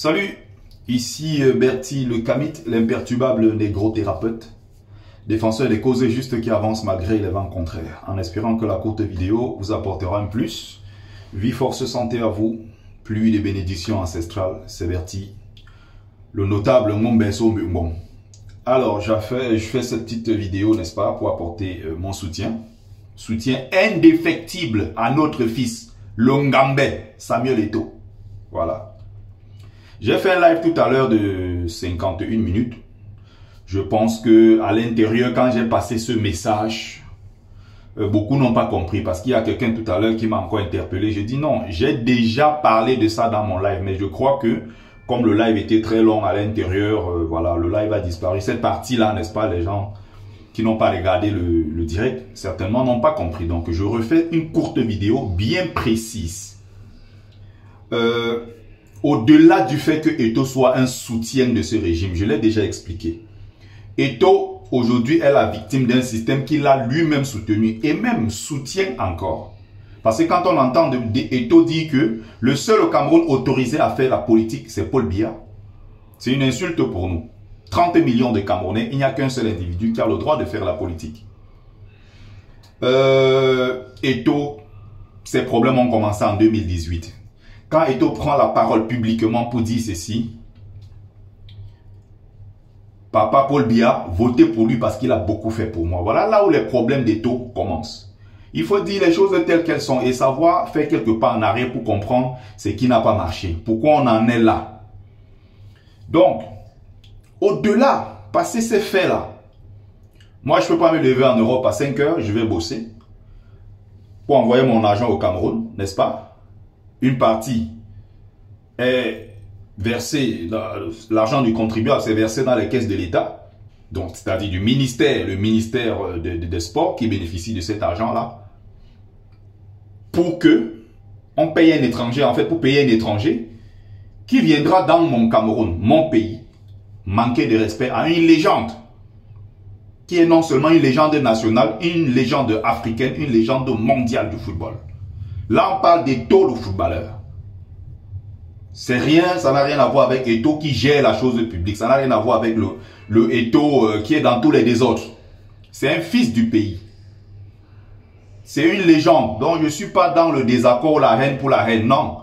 Salut, ici Bertie le Kamit, l'imperturbable négro-thérapeute, défenseur des causes justes qui avancent malgré les vents contraires, en espérant que la courte vidéo vous apportera un plus. Vie, force, santé à vous, pluie de bénédictions ancestrales, c'est Bertie, le notable Mombenso Mbong. Alors, je fais cette petite vidéo, n'est-ce pas, pour apporter mon soutien indéfectible à notre fils, Longambe Samuel Eto'o. Voilà. J'ai fait un live tout à l'heure de 51 minutes. Je pense que à l'intérieur, quand j'ai passé ce message, beaucoup n'ont pas compris parce qu'il y a quelqu'un tout à l'heure qui m'a encore interpellé. J'ai dit non, j'ai déjà parlé de ça dans mon live, mais je crois que comme le live était très long à l'intérieur, voilà, le live a disparu. Cette partie-là, n'est-ce pas, les gens qui n'ont pas regardé le direct, certainement n'ont pas compris. Donc, je refais une courte vidéo bien précise. Au-delà du fait que Eto'o soit un soutien de ce régime, je l'ai déjà expliqué. Eto'o, aujourd'hui, est la victime d'un système qu'il a lui-même soutenu et même soutient encore. Parce que quand on entend Eto'o dire que le seul au Cameroun autorisé à faire la politique, c'est Paul Biya, c'est une insulte pour nous. 30 millions de Camerounais, il n'y a qu'un seul individu qui a le droit de faire la politique. Eto'o, ses problèmes ont commencé en 2018. Quand Eto'o prend la parole publiquement pour dire ceci, Papa Paul Biya, votez pour lui parce qu'il a beaucoup fait pour moi. Voilà là où les problèmes d'Eto'o commencent. Il faut dire les choses telles qu'elles sont et savoir faire quelque part en arrière pour comprendre ce qui n'a pas marché. Pourquoi on en est là. Donc, au-delà, passer ces faits-là, moi je ne peux pas me lever en Europe à 5 heures, je vais bosser pour envoyer mon argent au Cameroun, n'est-ce pas? Une partie est versée, l'argent du contribuable c'est versé dans les caisses de l'État, donc c'est-à-dire du ministère, le ministère des Sports qui bénéficie de cet argent-là, pour que on paye un étranger, en fait pour payer un étranger qui viendra dans mon Cameroun, mon pays, manquer de respect à une légende, qui est non seulement une légende nationale, une légende africaine, une légende mondiale du football. Là, on parle d'Eto'o, le footballeur. C'est rien, ça n'a rien à voir avec Eto'o qui gère la chose publique. Ça n'a rien à voir avec le Eto'o qui est dans tous les désordres. C'est un fils du pays. C'est une légende. Donc, je ne suis pas dans le désaccord, la haine pour la haine. Non.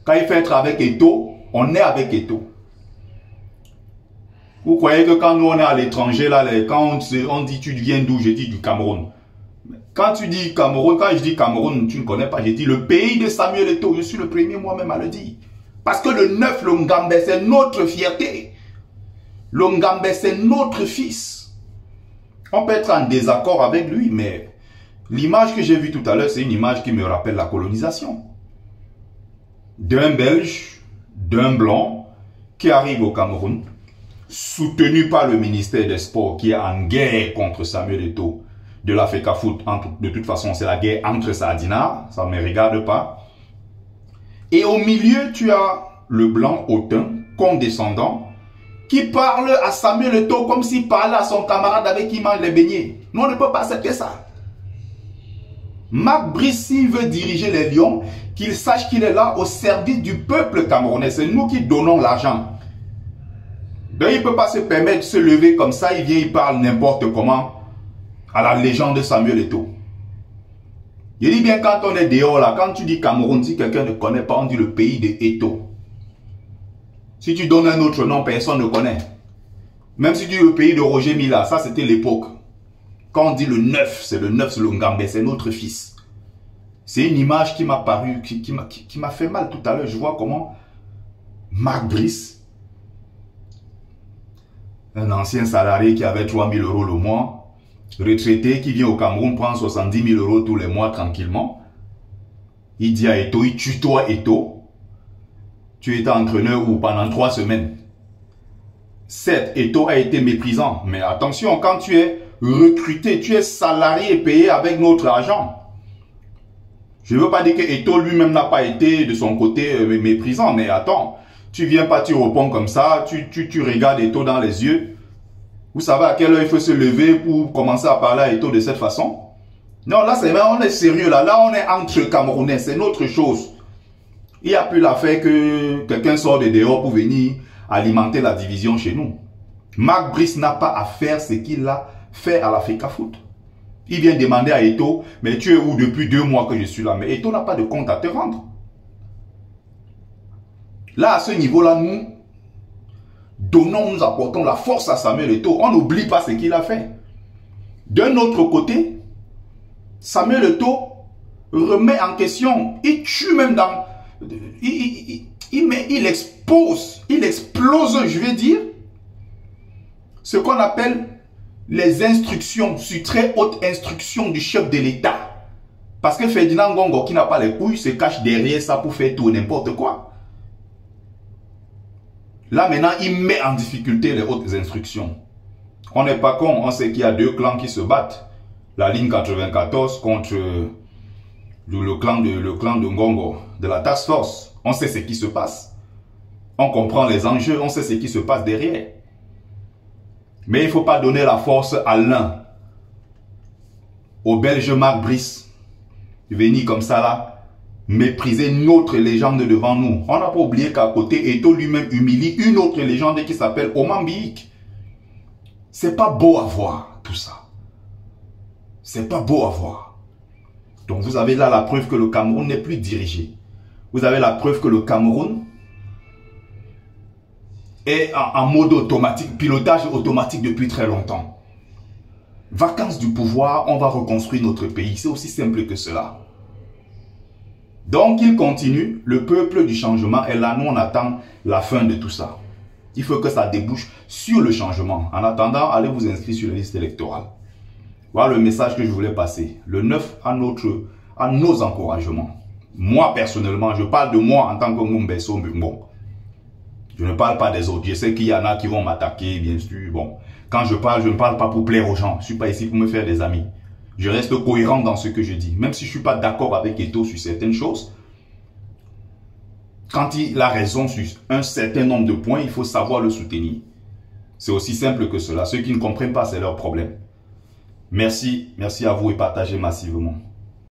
Quand il fait être avec Eto'o, on est avec Eto'o. Vous croyez que quand nous, on est à l'étranger, là, quand on dit tu viens d'où, je dis du Cameroun. Quand tu dis Cameroun, quand je dis Cameroun, tu ne connais pas, je dis le pays de Samuel Eto'o. Je suis le premier moi-même à le dire. Parce que le 9 Longambe, c'est notre fierté. Longambe, c'est notre fils. On peut être en désaccord avec lui, mais l'image que j'ai vue tout à l'heure, c'est une image qui me rappelle la colonisation. D'un Belge, d'un Blanc, qui arrive au Cameroun, soutenu par le ministère des Sports, qui est en guerre contre Samuel Eto'o. De la FECAFOOT, de toute façon, c'est la guerre entre Sardinats, ça ne me regarde pas. Et au milieu, tu as le blanc hautain, condescendant, qui parle à Samuel Eto'o comme s'il parlait à son camarade avec qui il mange les beignets. Nous, on ne peut pas accepter ça. Marc Brice, s'il veut diriger les Lions, qu'il sache qu'il est là au service du peuple camerounais. C'est nous qui donnons l'argent. Donc, il ne peut pas se permettre de se lever comme ça, il vient, il parle n'importe comment à la légende de Samuel Eto'o. Je dis bien quand on est dehors là, quand tu dis Cameroun, si quelqu'un ne connaît pas, on dit le pays de Eto'o. Si tu donnes un autre nom, personne ne connaît. Même si tu dis le pays de Roger Mila, ça c'était l'époque. Quand on dit le 9, c'est le 9 Longambe, c'est notre fils. C'est une image qui m'a paru, qui m'a fait mal tout à l'heure. Je vois comment Marc Brice, un ancien salarié qui avait 3 000 € le mois, retraité qui vient au Cameroun prend 70 000 € tous les mois tranquillement. Il dit à Eto'o, il tutoie Eto'o. Tu étais entraîneur ou pendant 3 semaines. Certes, Eto'o a été méprisant, mais attention, quand tu es recruté, tu es salarié et payé avec notre argent. Je ne veux pas dire que Eto'o lui-même n'a pas été de son côté méprisant, mais attends, tu viens pas, tu réponds comme ça, tu regardes Eto'o dans les yeux. Vous savez à quelle heure il faut se lever pour commencer à parler à Eto'o de cette façon? Non, là, on est sérieux. Là, on est entre Camerounais. C'est notre chose. Il n'y a plus l'affaire que quelqu'un sort de dehors pour venir alimenter la division chez nous. Marc Brice n'a pas à faire ce qu'il a fait à l'Africa Foot. Il vient demander à Eto'o, mais tu es où depuis 2 mois que je suis là? Mais Eto'o n'a pas de compte à te rendre. Là, à ce niveau-là, nous apportons la force à Samuel Eto'o. On n'oublie pas ce qu'il a fait. D'un autre côté, Samuel Eto'o remet en question, il tue même dans... Il explose, je vais dire, ce qu'on appelle les instructions, sur très haute instruction du chef de l'État. Parce que Ferdinand Ngongo, qui n'a pas les couilles, se cache derrière ça pour faire tout n'importe quoi. Là maintenant, il met en difficulté les hautes instructions. On n'est pas con, on sait qu'il y a 2 clans qui se battent. La ligne 94 contre le clan de Ngongo, de la Task Force. On sait ce qui se passe. On comprend les enjeux, on sait ce qui se passe derrière. Mais il ne faut pas donner la force à l'un. Au Belge Marc Brice, venir comme ça là, mépriser notre légende devant nous. On n'a pas oublié qu'à côté, Eto'o lui-même humilie une autre légende qui s'appelle Oman Biik. C'est pas beau à voir tout ça. C'est pas beau à voir. Donc vous avez là la preuve que le Cameroun n'est plus dirigé. Vous avez la preuve que le Cameroun est en mode automatique, pilotage automatique depuis très longtemps. Vacances du pouvoir, on va reconstruire notre pays. C'est aussi simple que cela. Donc il continue, le peuple du changement est là, nous on attend la fin de tout ça. Il faut que ça débouche sur le changement. En attendant, allez vous inscrire sur la liste électorale. Voilà le message que je voulais passer. Le 9 à nos encouragements. Moi personnellement, je parle de moi en tant que Ngumbeso Mbumbo. Je ne parle pas des autres. Je sais qu'il y en a qui vont m'attaquer, bien sûr. Bon, quand je ne parle pas pour plaire aux gens. Je ne suis pas ici pour me faire des amis. Je reste cohérent dans ce que je dis. Même si je ne suis pas d'accord avec Eto'o sur certaines choses. Quand il a raison sur un certain nombre de points, il faut savoir le soutenir. C'est aussi simple que cela. Ceux qui ne comprennent pas, c'est leur problème. Merci à vous et partagez massivement.